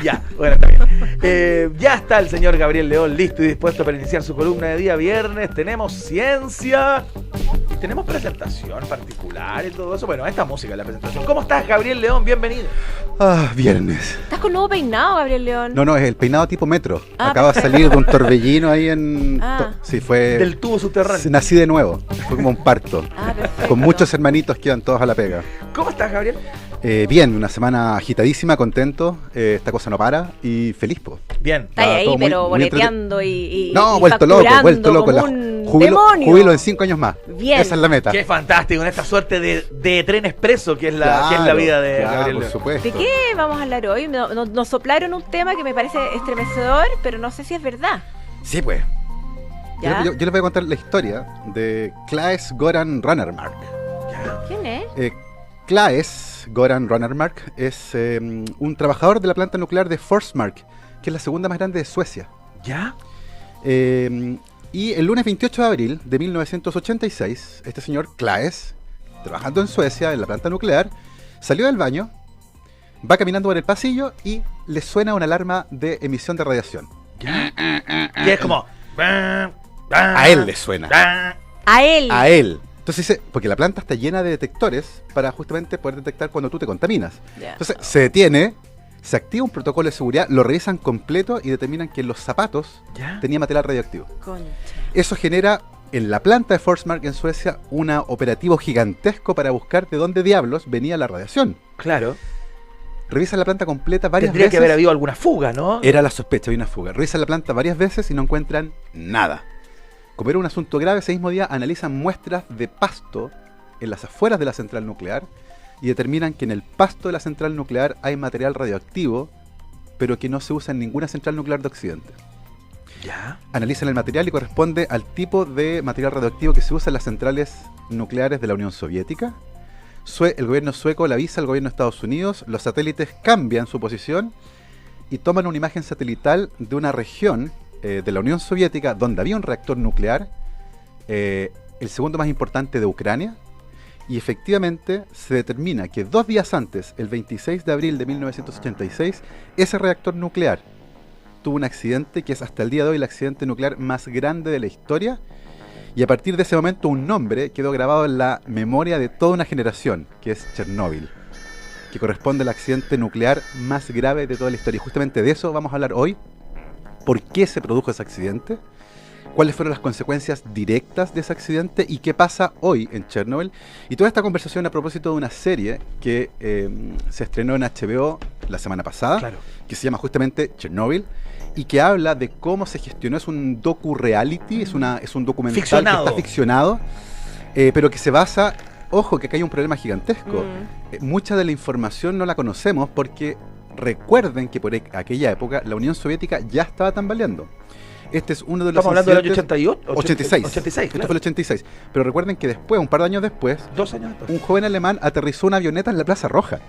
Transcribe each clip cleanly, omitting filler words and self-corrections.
Ya, bueno, está bien. Ya está el señor Gabriel León listo y dispuesto para iniciar su columna de día viernes. Tenemos ciencia y tenemos presentación particular y todo eso. Bueno, esta música es la presentación. ¿Cómo estás, Gabriel León? Bienvenido. Viernes. ¿Estás con nuevo peinado, Gabriel León? No, es el peinado tipo metro. Acaba de salir de un torbellino ahí en... Sí, fue... Del tubo subterráneo. Nací de nuevo. Fue como un parto. Perfecto. Con muchos hermanitos que iban todos a la pega. ¿Cómo estás, Gabriel? Bien, una semana agitadísima, contento. Esta cosa no para y feliz, po. Bien. Está ahí, pero boleteando y No, y vuelto loco. como un Jubilo en 5 años más. Bien. Esa es la meta. Qué fantástico, en esta suerte de tren expreso que es la vida de Gabriel por León. supuesto. ¿De qué vamos a hablar hoy? Nos soplaron un tema que me parece estremecedor, pero no sé si es verdad. Sí, pues. ¿Ya? Yo les voy a contar la historia de Claes Goran Rannermark. ¿Quién es? Claes Goran Rannermark es un trabajador de la planta nuclear de Forsmark, que es la segunda más grande de Suecia. ¿Ya? Y el lunes 28 de abril de 1986, este señor Claes, trabajando en Suecia, en la planta nuclear, salió del baño, va caminando por el pasillo y le suena una alarma de emisión de radiación. Y es como... A él le suena. A él. A él. Entonces dice, porque la planta está llena de detectores para justamente poder detectar cuando tú te contaminas. Ya. Entonces se detiene, se activa un protocolo de seguridad, lo revisan completo y determinan que en los zapatos tenía material radioactivo. Concha. Eso genera en la planta de Forsmark en Suecia un operativo gigantesco para buscar de dónde diablos venía la radiación. Claro. Revisan la planta completa varias Tendría veces. que haber habido alguna fuga, ¿no? Era la sospecha de una fuga. Revisan la planta varias veces y no encuentran nada. Como era un asunto grave, ese mismo día analizan muestras de pasto en las afueras de la central nuclear y determinan que en el pasto de la central nuclear hay material radioactivo, pero que no se usa en ninguna central nuclear de Occidente. Ya. Analizan el material y corresponde al tipo de material radioactivo que se usa en las centrales nucleares de la Unión Soviética. El gobierno sueco le avisa al gobierno de Estados Unidos, los satélites cambian su posición y toman una imagen satelital de una región de la Unión Soviética donde había un reactor nuclear, el segundo más importante de Ucrania, y efectivamente se determina que 2 días antes, el 26 de abril de 1986, ese reactor nuclear tuvo un accidente que es hasta el día de hoy el accidente nuclear más grande de la historia, y a partir de ese momento un nombre quedó grabado en la memoria de toda una generación, que es Chernóbil, que corresponde al accidente nuclear más grave de toda la historia. Y justamente de eso vamos a hablar hoy. ¿Por qué se produjo ese accidente? ¿Cuáles fueron las consecuencias directas de ese accidente? ¿Y qué pasa hoy en Chernobyl? Y toda esta conversación a propósito de una serie que se estrenó en HBO la semana pasada, Claro. que se llama justamente Chernobyl, y que habla de cómo se gestionó. Es un docu-reality, es un documental Ficcionado. que está ficcionado, pero que se basa... Ojo, que acá hay un problema gigantesco. Mucha de la información no la conocemos porque... Recuerden que por aquella época la Unión Soviética ya estaba tambaleando. Este es uno de los... Estamos hablando del año incidentes... 88. 86. 86, Esto claro. fue el 86. Pero recuerden que después, un par de años después, 2 años después. un joven alemán aterrizó una avioneta en la Plaza Roja.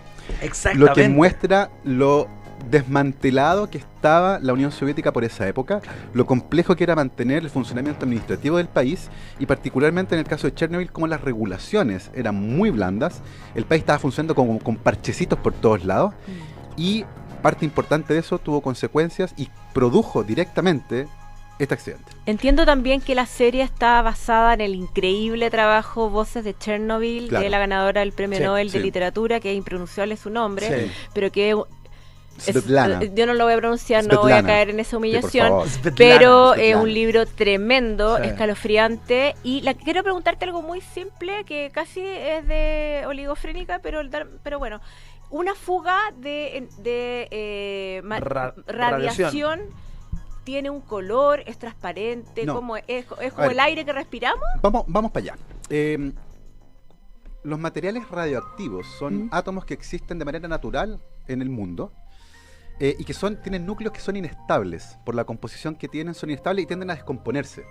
Exactamente. Lo que muestra lo desmantelado que estaba la Unión Soviética por esa época, lo complejo que era mantener el funcionamiento administrativo del país, y particularmente en el caso de Chernobyl, como las regulaciones eran muy blandas. El país estaba funcionando con parchecitos por todos lados. Y parte importante de eso tuvo consecuencias y produjo directamente este accidente. Entiendo también que la serie está basada en el increíble trabajo Voces de Chernobyl, Claro. de la ganadora del Premio Sí, Nobel de sí. Literatura, que es impronunciable su nombre, Sí. pero que Svetlana. yo no lo voy a pronunciar, no voy a Svetlana. caer en esa Sí, por humillación, favor. pero Svetlana. es un libro tremendo, Sí. escalofriante, y quiero preguntarte algo muy simple, que casi es de oligofrénica, pero bueno, una fuga de radiación tiene un color, es transparente, No. ¿cómo es A como ver. el aire que respiramos? Vamos para allá. Los materiales radioactivos son átomos que existen de manera natural en el mundo, y que tienen núcleos que son inestables. Por la composición que tienen, son inestables y tienden a descomponerse.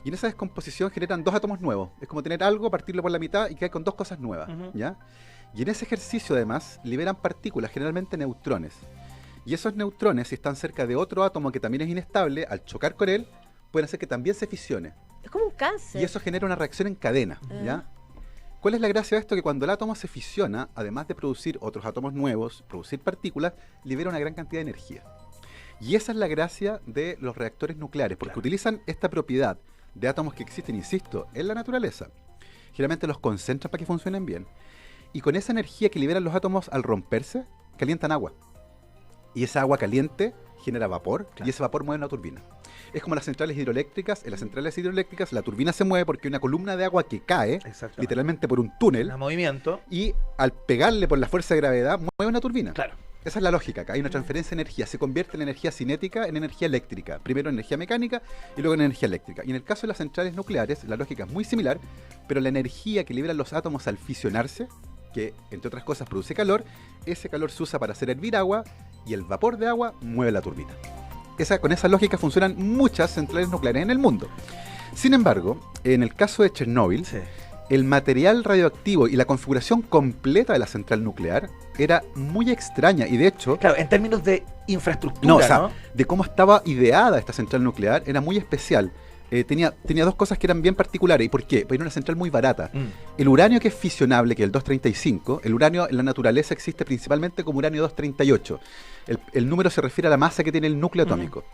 Y en esa descomposición generan 2 átomos nuevos. Es como tener algo, partirlo por la mitad y quedar con 2 cosas nuevas. ¿Ya? Y en ese ejercicio, además, liberan partículas, generalmente neutrones. Y esos neutrones, si están cerca de otro átomo que también es inestable, al chocar con él, pueden hacer que también se fisione. Es como un cáncer. Y eso genera una reacción en cadena, ¿ya? ¿Cuál es la gracia de esto? Que cuando el átomo se fisiona, además de producir otros átomos nuevos, producir partículas, libera una gran cantidad de energía. Y esa es la gracia de los reactores nucleares, porque utilizan esta propiedad de átomos que existen, insisto, en la naturaleza. Generalmente los concentran para que funcionen bien. Y con esa energía que liberan los átomos al romperse, calientan agua. Y esa agua caliente genera vapor, y ese vapor mueve una turbina. Es como las centrales hidroeléctricas. En las centrales hidroeléctricas la turbina se mueve porque hay una columna de agua que cae literalmente por un túnel. Un movimiento. Y al pegarle por la fuerza de gravedad mueve una turbina. Claro. Esa es la lógica acá. Hay una transferencia de energía. Se convierte la energía cinética en energía eléctrica. Primero en energía mecánica y luego en energía eléctrica. Y en el caso de las centrales nucleares, la lógica es muy similar, pero la energía que liberan los átomos al fisionarse, que entre otras cosas produce calor, ese calor se usa para hacer hervir agua y el vapor de agua mueve la turbina. Con esa lógica funcionan muchas centrales nucleares en el mundo. Sin embargo, en el caso de Chernóbil, el material radioactivo y la configuración completa de la central nuclear era muy extraña y de hecho... Claro, en términos de infraestructura, de cómo estaba ideada esta central nuclear, era muy especial. Tenía dos cosas que eran bien particulares. ¿Y por qué? Porque era una central muy barata. El uranio que es fisionable, que es el 235, el uranio en la naturaleza existe principalmente como uranio 238. El número se refiere a la masa que tiene el núcleo atómico.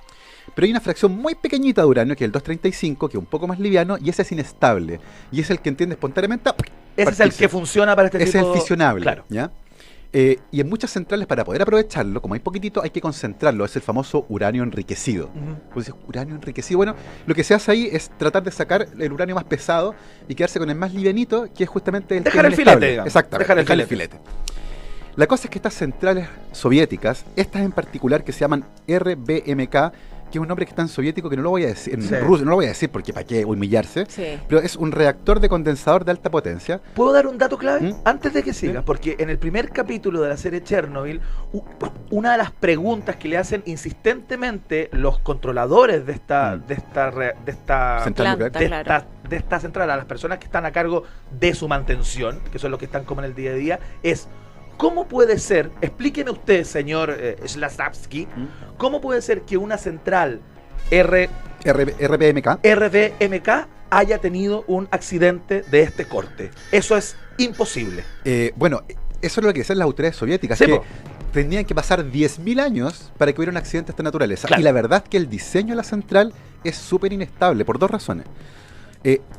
Pero hay una fracción muy pequeñita de uranio, que es el 235, que es un poco más liviano, y ese es inestable. Y es el que entiende espontáneamente... Ese es el que funciona para este tipo de... Ese es el fisionable. Claro. ¿Ya? Y en muchas centrales, para poder aprovecharlo, como hay poquitito, hay que concentrarlo. Es el famoso uranio enriquecido. Pues uranio enriquecido. Bueno, lo que se hace ahí es tratar de sacar el uranio más pesado y quedarse con el más livianito, que es justamente el dejar el filete, digamos. Exactamente. Dejar el filete. La cosa es que estas centrales soviéticas, estas en particular que se llaman RBMK, que es un nombre que es tan soviético que no lo voy a decir, en ruso no lo voy a decir porque para qué humillarse, pero es un reactor de condensador de alta potencia. ¿Puedo dar un dato clave? Antes de que sigas, porque en el primer capítulo de la serie Chernobyl, una de las preguntas que le hacen insistentemente los controladores de esta central a las personas que están a cargo de su mantención, que son los que están como en el día a día, es: ¿cómo puede ser, explíqueme usted, señor Slasavsky, cómo puede ser que una central RBMK haya tenido un accidente de este corte? Eso es imposible. Bueno, eso es lo que decían las autoridades soviéticas, sí, que tenían que pasar 10.000 años para que hubiera un accidente de esta naturaleza. Claro. Y la verdad es que el diseño de la central es súper inestable, por dos razones.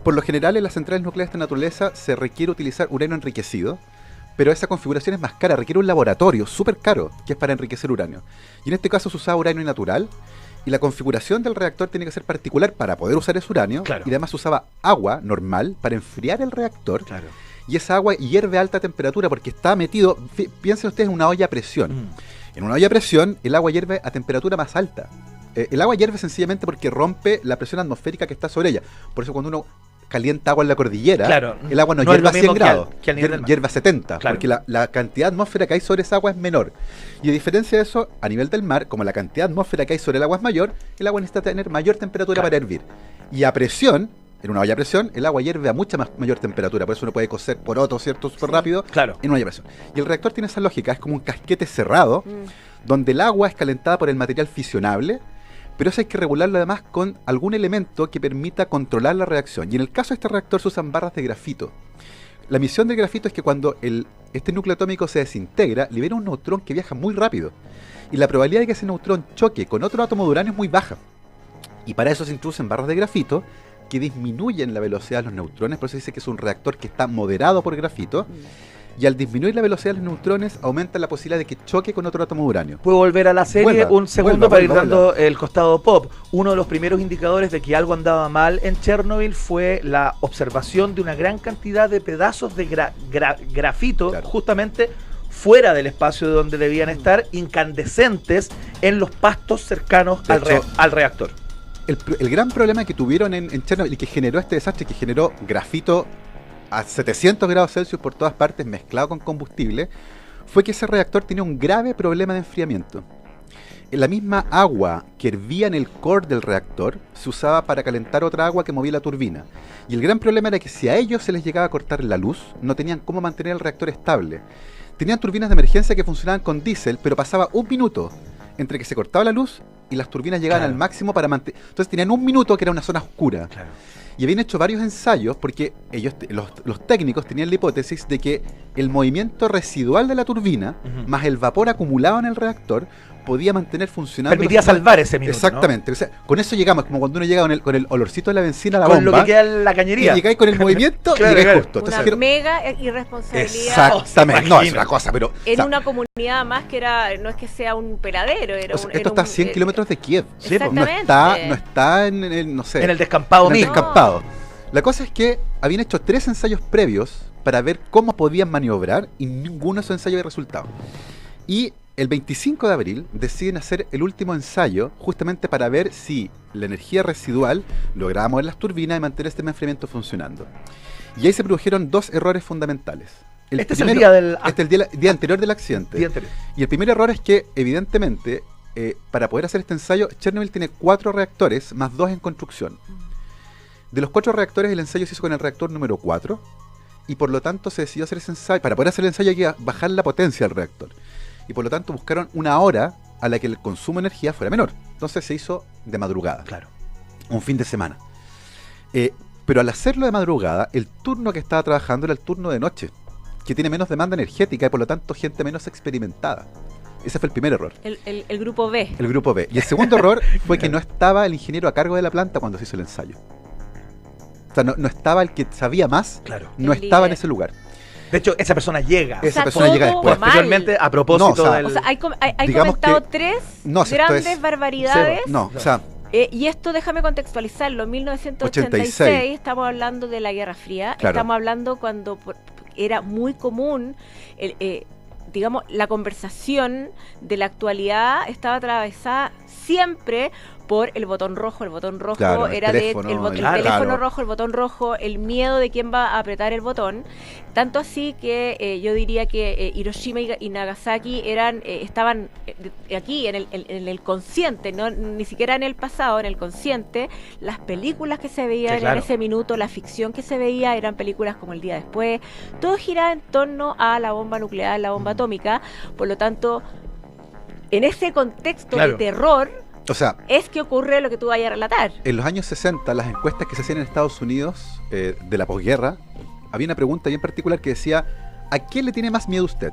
Por lo general, en las centrales nucleares de esta naturaleza se requiere utilizar uranio enriquecido, pero esa configuración es más cara, requiere un laboratorio súper caro, que es para enriquecer uranio. Y en este caso se usaba uranio natural, y la configuración del reactor tiene que ser particular para poder usar ese uranio, y además se usaba agua normal para enfriar el reactor, y esa agua hierve a alta temperatura porque está metido, piensen ustedes en una olla a presión. En una olla a presión, el agua hierve a temperatura más alta. El agua hierve sencillamente porque rompe la presión atmosférica que está sobre ella. Por eso cuando uno calienta agua en la cordillera, el agua no hierve a 100 grados, hierve a 70, porque la cantidad de atmósfera que hay sobre esa agua es menor. Y a diferencia de eso, a nivel del mar, como la cantidad de atmósfera que hay sobre el agua es mayor, el agua necesita tener mayor temperatura para hervir. Y a presión, en una olla a presión, el agua hierve a mucha mayor temperatura, por eso uno puede cocer porotos, ¿cierto? Súper rápido, en una olla a presión. Y el reactor tiene esa lógica, es como un casquete cerrado, donde el agua es calentada por el material fisionable, pero eso hay que regularlo además con algún elemento que permita controlar la reacción. Y en el caso de este reactor se usan barras de grafito. La misión del grafito es que cuando este núcleo atómico se desintegra, libera un neutrón que viaja muy rápido. Y la probabilidad de que ese neutrón choque con otro átomo de uranio es muy baja. Y para eso se introducen barras de grafito que disminuyen la velocidad de los neutrones. Por eso se dice que es un reactor que está moderado por grafito. Y al disminuir la velocidad de los neutrones, aumenta la posibilidad de que choque con otro átomo de uranio. ¿Puedo volver a la serie un segundo para ir dando el costado pop? Uno de los primeros indicadores de que algo andaba mal en Chernobyl fue la observación de una gran cantidad de pedazos de grafito, justamente fuera del espacio de donde debían estar, incandescentes en los pastos cercanos al reactor. El gran problema que tuvieron en Chernobyl y que generó este desastre, que generó grafito a 700 grados Celsius por todas partes mezclado con combustible, fue que ese reactor tenía un grave problema de enfriamiento. La misma agua que hervía en el core del reactor se usaba para calentar otra agua que movía la turbina. Y el gran problema era que si a ellos se les llegaba a cortar la luz, no tenían cómo mantener el reactor estable. Tenían turbinas de emergencia que funcionaban con diésel, pero pasaba un minuto entre que se cortaba la luz y las turbinas llegaban al máximo para mantener. Entonces tenían 1 minuto que era una zona oscura. Claro. Y habían hecho varios ensayos porque ellos, los técnicos tenían la hipótesis de que el movimiento residual de la turbina, más el vapor acumulado en el reactor, podía mantener funcionando. Permitía salvar ese minuto. Exactamente. ¿No? O sea, con eso llegamos, como cuando uno llega con el olorcito de la benzina a la con bomba. Lo que queda en la cañería. Y llegáis con el movimiento y llegáis justo. Una Entonces, mega irresponsabilidad. Exactamente. No, es una cosa, pero. En una comunidad más que no es que sea un peladero. Esto está a 100 kilómetros de Kiev. Sí, exactamente. No está en el, no sé. En el descampado mismo. Descampado. La cosa es que habían hecho 3 ensayos previos para ver cómo podían maniobrar y ninguno de esos ensayos había resultado. Y el 25 de abril deciden hacer el último ensayo justamente para ver si la energía residual lograba mover las turbinas y mantener este enfriamiento funcionando. Y ahí se produjeron 2 errores fundamentales. Este es el día del... Este es el día anterior del accidente. Día anterior. Y el primer error es que, evidentemente, para poder hacer este ensayo, Chernobyl tiene 4 reactores más 2 en construcción. De los 4 reactores, el ensayo se hizo con el reactor número 4 y por lo tanto se decidió hacer ese ensayo. Para poder hacer el ensayo hay que bajar la potencia del reactor. Y por lo tanto buscaron una hora a la que el consumo de energía fuera menor. Entonces se hizo de madrugada. Claro. Un fin de semana. Pero al hacerlo de madrugada, el turno que estaba trabajando era el turno de noche, que tiene menos demanda energética y por lo tanto gente menos experimentada. Ese fue el primer error. El grupo B. El grupo B. Y el segundo error fue que no estaba el ingeniero a cargo de la planta cuando se hizo el ensayo. O sea, no estaba el que sabía más, claro. No estaba en ese lugar. De hecho, esa persona llega. Esa persona llega después. Especialmente a propósito del... O sea, hay comentado 3 grandes barbaridades. O sea... y esto déjame contextualizarlo. En 1986 estamos hablando de la Guerra Fría. Claro. Estamos hablando cuando era muy común, digamos, la conversación de la actualidad estaba atravesada siempre por el botón rojo. El botón rojo claro, era el teléfono rojo, el botón rojo, el miedo de quién va a apretar el botón. Tanto así que yo diría que Hiroshima y Nagasaki estaban aquí en el consciente, no ni siquiera en el pasado, en el consciente. Las películas que se veían sí, claro. en ese minuto, la ficción que se veía, eran películas como El día después. Todo giraba en torno a la bomba nuclear, la bomba atómica. Por lo tanto, en ese contexto de terror, o sea, es que ocurre lo que tú vayas a relatar. En los años 60, las encuestas que se hacían en Estados Unidos de la posguerra, había una pregunta bien particular que decía: ¿a quién le tiene más miedo usted?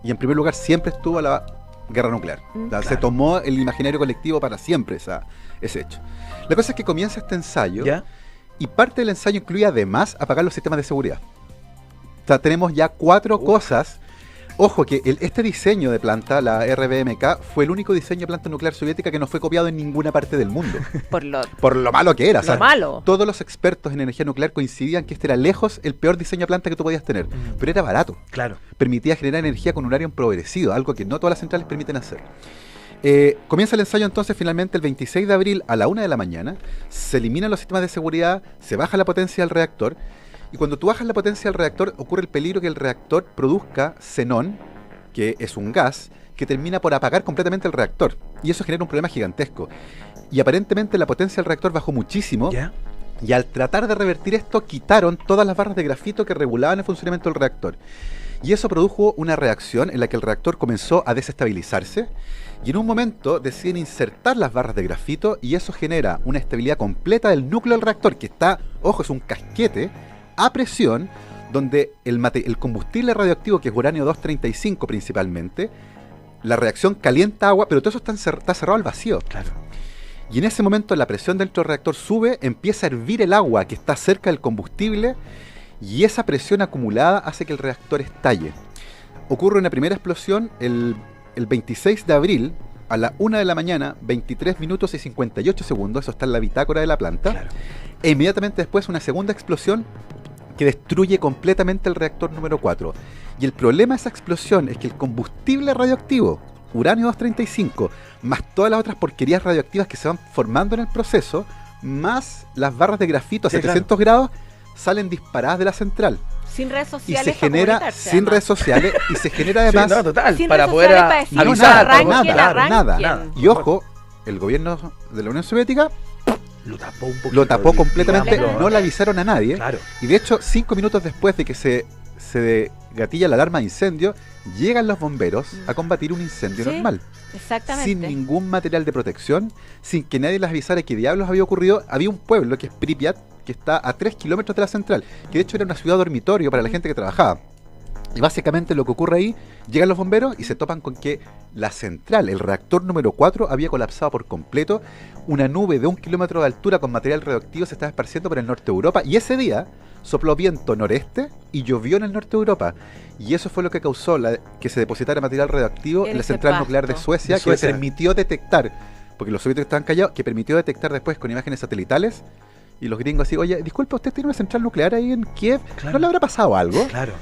Y en primer lugar siempre estuvo a la guerra nuclear. Claro. Se tomó el imaginario colectivo para siempre ese hecho. La cosa es que comienza este ensayo, ¿ya? Y parte del ensayo incluye además apagar los sistemas de seguridad. O sea, tenemos ya 4 cosas. Ojo que este diseño de planta, la RBMK, fue el único diseño de planta nuclear soviética que no fue copiado en ninguna parte del mundo. Por lo malo que era. Lo malo. Todos los expertos en energía nuclear coincidían que este era lejos el peor diseño de planta que tú podías tener. Pero era barato. Claro. Permitía generar energía con un horario empobrecido, algo que no todas las centrales permiten hacer. Comienza el ensayo entonces finalmente el 26 de abril a la 1 de la mañana. Se eliminan los sistemas de seguridad, se baja la potencia del reactor. Y cuando tú bajas la potencia del reactor, ocurre el peligro que el reactor produzca xenón, que es un gas, que termina por apagar completamente el reactor. Y eso genera un problema gigantesco. Y aparentemente la potencia del reactor bajó muchísimo. ¿Ya? Y al tratar de revertir esto, quitaron todas las barras de grafito que regulaban el funcionamiento del reactor. Y eso produjo una reacción en la que el reactor comenzó a desestabilizarse. Y en un momento deciden insertar las barras de grafito y eso genera una estabilidad completa del núcleo del reactor, que está, ojo, es un casquete a presión, donde el combustible radioactivo, que es uranio 235 principalmente, la reacción calienta agua, pero todo eso está cerrado al vacío. Claro. Y en ese momento la presión dentro del reactor sube, empieza a hervir el agua que está cerca del combustible, y esa presión acumulada hace que el reactor estalle. Ocurre una primera explosión el 26 de abril, a la 1 de la mañana, 23 minutos y 58 segundos, eso está en la bitácora de la planta. Claro. E inmediatamente después una segunda explosión que destruye completamente el reactor número 4. Y el problema de esa explosión es que el combustible radioactivo, uranio 235, más todas las otras porquerías radioactivas que se van formando en el proceso, más las barras de grafito a 700 grados, salen disparadas de la central. Sin redes Y sociales. se genera, sin redes sociales, y se genera además... Sí, no, total, sin para redes poder sociales para decir, avisar. nada. Y ojo, el gobierno de la Unión Soviética lo tapó completamente, Claro. no le avisaron a nadie. Claro. Y de hecho, 5 minutos después de que se gatilla la alarma de incendio, llegan los bomberos a combatir un incendio normal. Exactamente. Sin ningún material de protección, sin que nadie les avisara qué diablos había ocurrido. Había un pueblo que es Pripyat, que está a 3 kilómetros de la central, que de hecho era una ciudad dormitorio para la gente que trabajaba. Y básicamente lo que ocurre ahí, llegan los bomberos y se topan con que la central, el reactor número 4, había colapsado por completo. Una nube de 1 kilómetro de altura con material radioactivo se estaba esparciendo por el norte de Europa. Y ese día sopló viento noreste y llovió en el norte de Europa. Y eso fue lo que causó que se depositara material radioactivo en la central nuclear de Suecia, que permitió detectar, porque los soviéticos estaban callados, que permitió detectar después con imágenes satelitales. Y los gringos así, oye, disculpa, ¿usted tiene una central nuclear ahí en Kiev? Claro. ¿No le habrá pasado algo? Claro.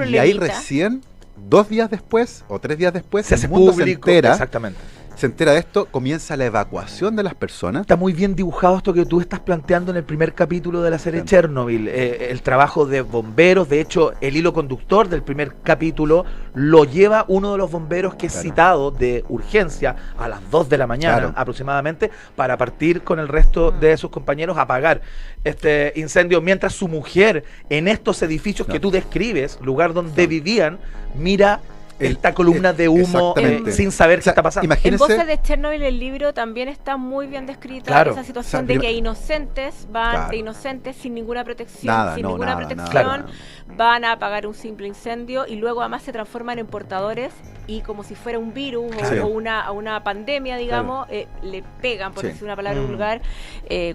Y ahí recién, 2 días después o 3 días después, se hace el mundo público. Exactamente. Se entera de esto, comienza la evacuación de las personas. Está muy bien dibujado esto que tú estás planteando en el primer capítulo de la serie Chernobyl. El trabajo de bomberos, de hecho, el hilo conductor del primer capítulo lo lleva uno de los bomberos que es citado de urgencia a las 2 de la mañana aproximadamente para partir con el resto de sus compañeros a apagar este incendio, mientras su mujer en estos edificios que tú describes, lugar donde vivían, mira esta columna de humo sin saber qué está pasando. Imagínense, en Voces de Chernobyl, el libro también está muy bien descrita esa situación de que inocentes van de inocentes sin ninguna protección, van a apagar un simple incendio y luego además se transforman en portadores y como si fuera un virus o una pandemia, digamos, le pegan, por decir una palabra vulgar,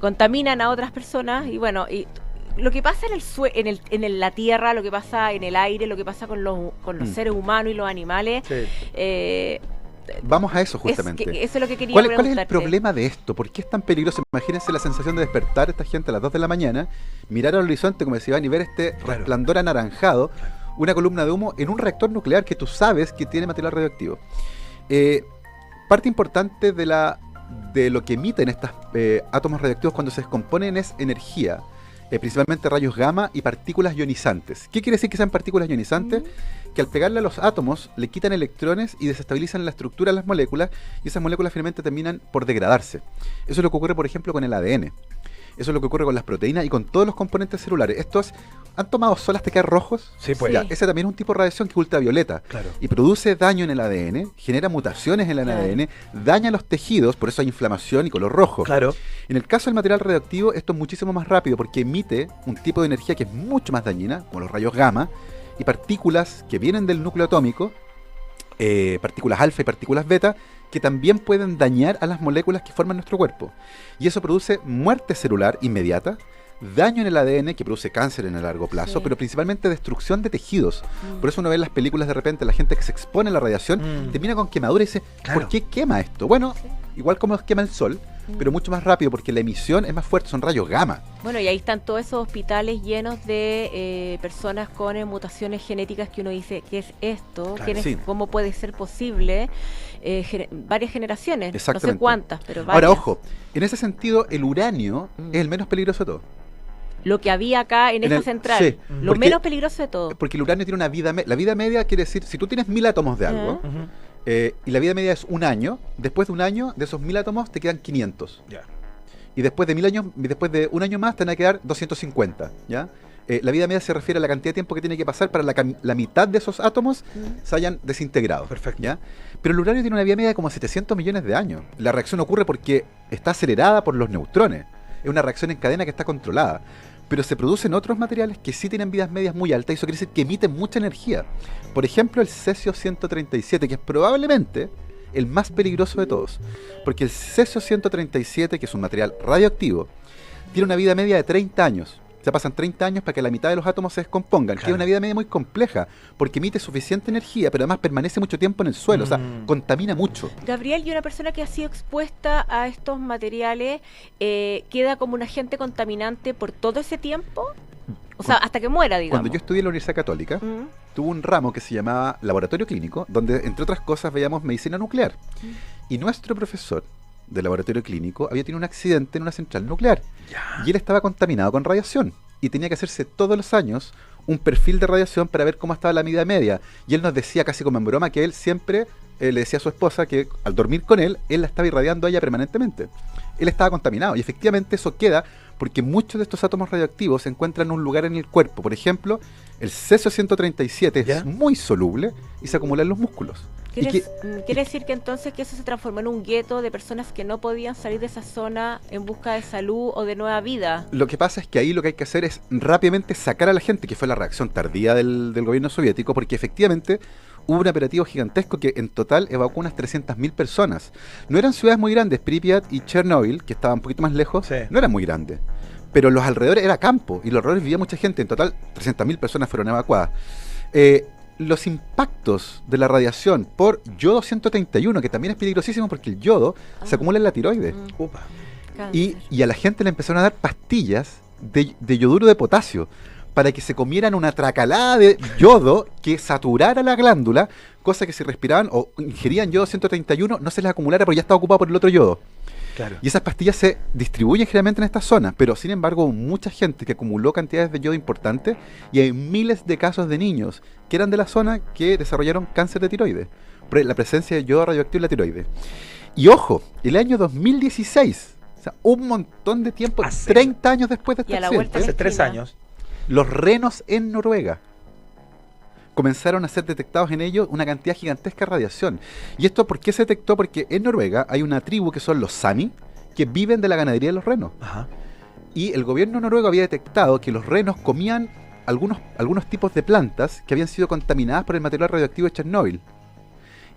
contaminan a otras personas y bueno, lo que pasa en la tierra, lo que pasa en el aire, lo que pasa con los seres humanos y los animales. Vamos a eso justamente. Eso es lo que quería preguntarte. ¿Cuál es el problema de esto? ¿Por qué es tan peligroso? Imagínense la sensación de despertar a esta gente a las 2 de la mañana, mirar al horizonte, como decía Iván, y ver este resplandor anaranjado, una columna de humo en un reactor nuclear que tú sabes que tiene material radioactivo. Parte importante de lo que emiten estos átomos radioactivos cuando se descomponen es energía. Principalmente rayos gamma y partículas ionizantes. ¿Qué quiere decir que sean partículas ionizantes? Que al pegarle a los átomos le quitan electrones y desestabilizan la estructura de las moléculas y esas moléculas finalmente terminan por degradarse. Eso es lo que ocurre, por ejemplo, con el ADN. Eso es lo que ocurre con las proteínas y con todos los componentes celulares. Estos han tomado sol hasta quedar rojos. Sí, pues. Ese también es un tipo de radiación que es ultravioleta. Y produce daño en el ADN, genera mutaciones en el ADN, daña los tejidos, por eso hay inflamación y color rojo. En el caso del material radioactivo, esto es muchísimo más rápido porque emite un tipo de energía que es mucho más dañina, como los rayos gamma, y partículas que vienen del núcleo atómico, partículas alfa y partículas beta, que también pueden dañar a las moléculas que forman nuestro cuerpo. Y eso produce muerte celular inmediata, daño en el ADN que produce cáncer en el largo plazo, pero principalmente destrucción de tejidos. Por eso uno ve en las películas de repente la gente que se expone a la radiación termina con quemadura y dice, ¿por qué quema esto? Bueno, igual como quema el sol, pero mucho más rápido porque la emisión es más fuerte, son rayos gamma. Bueno, y ahí están todos esos hospitales llenos de personas con mutaciones genéticas que uno dice, ¿qué es esto? ¿Cómo puede ser posible? Varias generaciones, no sé cuántas, pero varias. Ahora, ojo, en ese sentido, el uranio es el menos peligroso de todo. Lo que había acá en esta central, lo menos peligroso de todo. Porque el uranio tiene una vida media. La vida media quiere decir, si tú tienes 1000 átomos de algo, y la vida media es 1 año, después de 1 año, de esos 1000 átomos te quedan 500. Y después de 1000 años, después de 1 año más, te van a quedar 250. ¿Ya? La vida media se refiere a la cantidad de tiempo que tiene que pasar para la mitad de esos átomos se hayan desintegrado. ¿Ya? Pero el uranio tiene una vida media de como 700 millones de años. La reacción ocurre porque está acelerada por los neutrones. Es una reacción en cadena que está controlada. Pero se producen otros materiales que sí tienen vidas medias muy altas y eso quiere decir que emiten mucha energía. Por ejemplo, el cesio-137, que es probablemente el más peligroso de todos. Porque el cesio-137, que es un material radioactivo, tiene una vida media de 30 años. O sea, pasan 30 años para que la mitad de los átomos se descompongan, que es una vida media muy compleja, porque emite suficiente energía, pero además permanece mucho tiempo en el suelo, o sea, contamina mucho. Gabriel, y una persona que ha sido expuesta a estos materiales, ¿queda como un agente contaminante por todo ese tiempo? O sea, hasta que muera, digamos. Cuando yo estudié en la Universidad Católica, tuve un ramo que se llamaba Laboratorio Clínico, donde, entre otras cosas, veíamos medicina nuclear. Y nuestro profesor de laboratorio clínico había tenido un accidente en una central nuclear y él estaba contaminado con radiación y tenía que hacerse todos los años un perfil de radiación para ver cómo estaba la vida media, y él nos decía casi como en broma que él siempre le decía a su esposa que al dormir con él la estaba irradiando a ella permanentemente. Él estaba contaminado y efectivamente eso queda porque muchos de estos átomos radioactivos se encuentran en un lugar en el cuerpo. Por ejemplo, el cesio-137 es muy soluble y se acumula en los músculos. ¿Quiere decir que entonces que eso se transformó en un gueto de personas que no podían salir de esa zona en busca de salud o de nueva vida? Lo que pasa es que ahí lo que hay que hacer es rápidamente sacar a la gente, que fue la reacción tardía del gobierno soviético, porque efectivamente hubo un operativo gigantesco que en total evacuó unas 300.000 personas. No eran ciudades muy grandes, Pripyat y Chernobyl, que estaban un poquito más lejos, no eran muy grandes. Pero los alrededores era campo, y los alrededores vivía mucha gente. En total, 300.000 personas fueron evacuadas. Los impactos de la radiación por yodo 131, que también es peligrosísimo porque el yodo se acumula en la tiroides. Y a la gente le empezaron a dar pastillas de yoduro de potasio para que se comieran una tracalada de yodo que saturara la glándula, cosa que si respiraban o ingerían yodo 131 no se les acumulara porque ya estaba ocupado por el otro yodo. Claro. Y esas pastillas se distribuyen generalmente en estas zonas, pero sin embargo mucha gente que acumuló cantidades de yodo importantes y hay miles de casos de niños que eran de la zona que desarrollaron cáncer de tiroides por la presencia de yodo radioactivo en la tiroides. Y ojo, el año 2016, o sea, un montón de tiempo, 30 años después de este accidente, hace 3 años, los renos en Noruega comenzaron a ser detectados en ellos una cantidad gigantesca de radiación. ¿Y esto por qué se detectó? Porque en Noruega hay una tribu que son los Sami, que viven de la ganadería de los renos. Y el gobierno noruego había detectado que los renos comían algunos tipos de plantas que habían sido contaminadas por el material radioactivo de Chernóbil.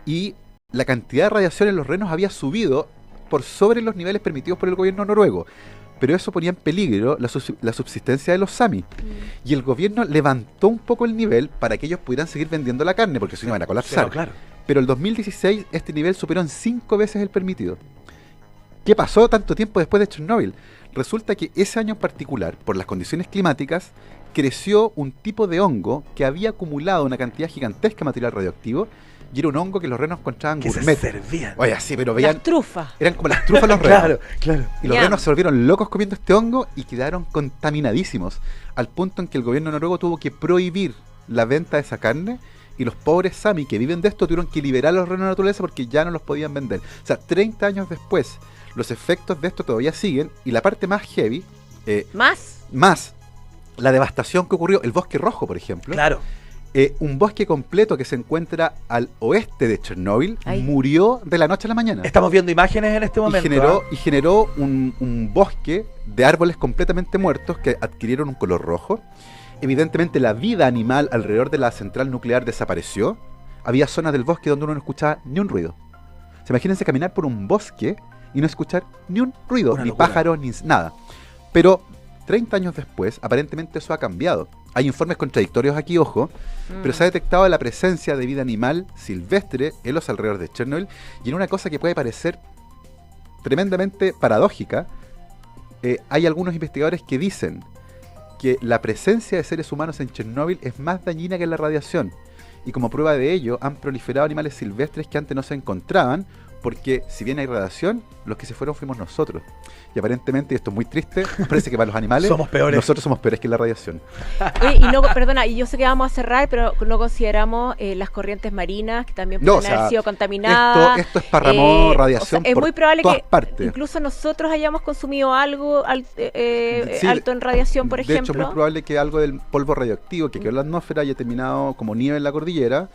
Y la cantidad de radiación en los renos había subido por sobre los niveles permitidos por el gobierno noruego. Pero eso ponía en peligro la subsistencia de los Sami. Y el gobierno levantó un poco el nivel para que ellos pudieran seguir vendiendo la carne, porque si no iban a colapsar. Pero el 2016 este nivel superó en 5 veces el permitido. ¿Qué pasó tanto tiempo después de Chernóbil? Resulta que ese año en particular, por las condiciones climáticas, creció un tipo de hongo que había acumulado una cantidad gigantesca de material radioactivo. Y era un hongo que los renos encontraban gourmet. Se servían. Oye, sí, pero veían... Las trufas. Eran como las trufas los renos. Claro. Y los renos se volvieron locos comiendo este hongo y quedaron contaminadísimos. Al punto en que el gobierno noruego tuvo que prohibir la venta de esa carne. Y los pobres Sami que viven de esto tuvieron que liberar a los renos de la naturaleza porque ya no los podían vender. O sea, 30 años después, los efectos de esto todavía siguen. Y la parte más heavy... Más la devastación que ocurrió. El bosque rojo, por ejemplo. Claro. Un bosque completo que se encuentra al oeste de Chernóbil murió de la noche a la mañana. Estamos viendo imágenes en este momento. Y generó un bosque de árboles completamente muertos que adquirieron un color rojo. Evidentemente la vida animal alrededor de la central nuclear desapareció. Había zonas del bosque donde uno no escuchaba ni un ruido. Imagínense caminar por un bosque y no escuchar ni un ruido, ni pájaros, ni nada. Pero 30 años después, aparentemente eso ha cambiado. Hay informes contradictorios aquí, ojo, pero se ha detectado la presencia de vida animal silvestre en los alrededores de Chernobyl y en una cosa que puede parecer tremendamente paradójica, hay algunos investigadores que dicen que la presencia de seres humanos en Chernobyl es más dañina que la radiación y como prueba de ello han proliferado animales silvestres que antes no se encontraban porque si bien hay radiación, los que se fueron fuimos nosotros. Y aparentemente, y esto es muy triste, parece que para los animales nosotros somos peores que la radiación. Y yo sé que vamos a cerrar, pero no consideramos las corrientes marinas, que también pueden haber sido contaminadas. Esto esparramó radiación es por muy probable todas que partes. Incluso nosotros hayamos consumido algo alto en radiación, por ejemplo. De hecho, es muy probable que algo del polvo radioactivo que quedó en la atmósfera haya terminado como nieve en la cordillera,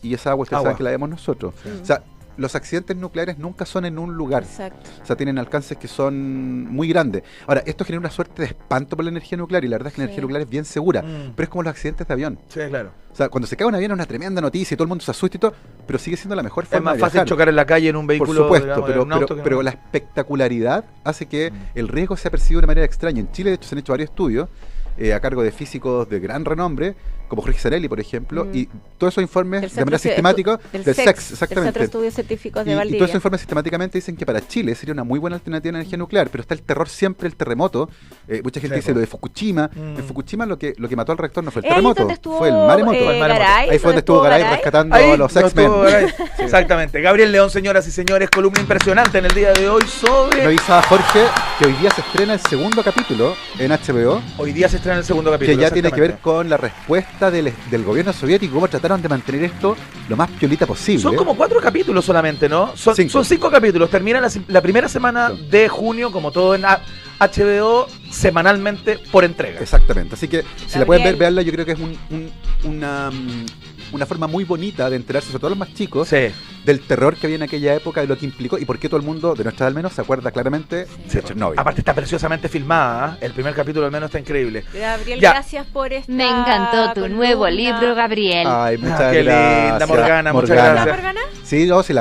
y esa agua ustedes saben que la vemos nosotros. O sea, los accidentes nucleares nunca son en un lugar. Exacto. O sea, tienen alcances que son muy grandes. Ahora, esto genera una suerte de espanto por la energía nuclear y la verdad es que la energía nuclear es bien segura, pero es como los accidentes de avión. Sí, claro. O sea, cuando se cae un avión es una tremenda noticia y todo el mundo se asusta y todo, pero sigue siendo la mejor forma de viajar. Es más fácil chocar en la calle en un vehículo. Por supuesto, pero la espectacularidad hace que el riesgo sea percibido de manera extraña. En Chile, de hecho, se han hecho varios estudios a cargo de físicos de gran renombre, como Jorge Zarelli, por ejemplo, y todos esos informes de manera sistemática del CEX, exactamente. El Centro de Estudios Científicos de Valdivia. Y todos esos informes sistemáticamente dicen que para Chile sería una muy buena alternativa de energía nuclear, pero está el terror siempre, el terremoto. Mucha gente dice lo de Fukushima. En Fukushima lo que mató al reactor no fue el terremoto, fue el maremoto. Ahí fue donde estuvo Garay rescatando a los X-Men. Exactamente. Gabriel León, señoras y señores, columna impresionante en el día de hoy sobre... Me avisaba Jorge que hoy día se estrena el segundo capítulo en HBO. Hoy día se estrena el segundo capítulo. Que ya tiene que ver con la respuesta del gobierno soviético, cómo trataron de mantener esto lo más piolita posible. Son como 4 capítulos solamente, ¿no? Son 5 capítulos. Termina la primera semana de junio, como todo HBO semanalmente por entrega. Exactamente, así que si la pueden ver, Gabriel. veanla. Yo creo que es una forma muy bonita de enterarse, sobre todo los más chicos, Sí. del terror que había en aquella época, de lo que implicó y por qué todo el mundo, de nuestra edad al menos, se acuerda claramente de Chernobyl. Aparte está preciosamente filmada, ¿eh? El primer capítulo al menos está increíble. Gabriel, Ya. gracias por esta Me encantó tu columna. nuevo libro, Gabriel. Ay, muchas qué gracias. linda, Morgana, muchas ¿Está gracias. Morgana? Sí, no, sí,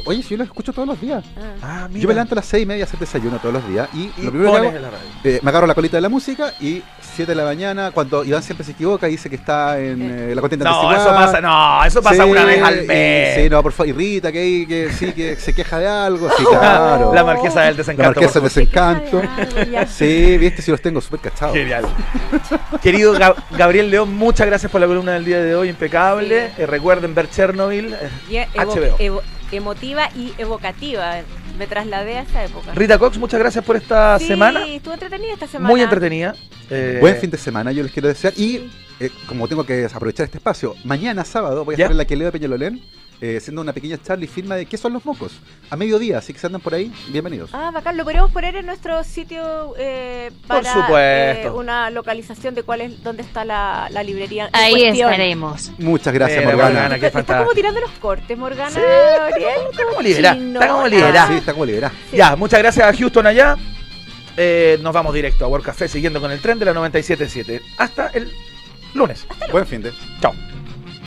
oye, si yo lo escucho todos los días. Ah. Yo me levanto a las 6:30 a hacer desayuno todos los días y, Y lo primero que pones hago, en la radio. me agarro la colita de la música y 7 de la mañana, cuando Iván siempre se equivoca y dice que está en la contienda No, anticipada. eso pasa una vez al mes. Sí, no, por favor, irrita que se queja de algo. Sí, claro. La marquesa del desencanto. La marquesa del por favor. desencanto. Sí, viste, si los tengo súper cachados. Genial. Querido Gabriel León, muchas gracias por la columna del día de hoy, impecable. Sí. Recuerden ver Chernobyl, Y HBO. emotiva y evocativa. Me trasladé a esa época. Rita Cox, muchas gracias por esta Sí, semana. estuvo entretenida esta semana. Muy entretenida. Buen fin de semana, yo les quiero desear. Y como tengo que aprovechar este espacio, mañana sábado voy a ¿Ya? estar en la Queleo de Peñalolén haciendo una pequeña charla y firma de qué son los mocos. A mediodía, así que si andan por ahí, bienvenidos. Ah, bacán. Lo podríamos poner en nuestro sitio para supuesto. Una localización de dónde está la librería. en Ahí cuestión. estaremos. Muchas gracias, Mira, Morgana. Morgana, qué Está fantástico. como tirando los cortes, Morgana. Sí, Gabriel, está como liberada, chino. está como liberada. Sí, está como liberada. Sí. Ya, muchas gracias a Houston allá. Nos vamos directo a World Café siguiendo con el tren de la 97.7. Hasta el lunes. Buen fin de. Chao.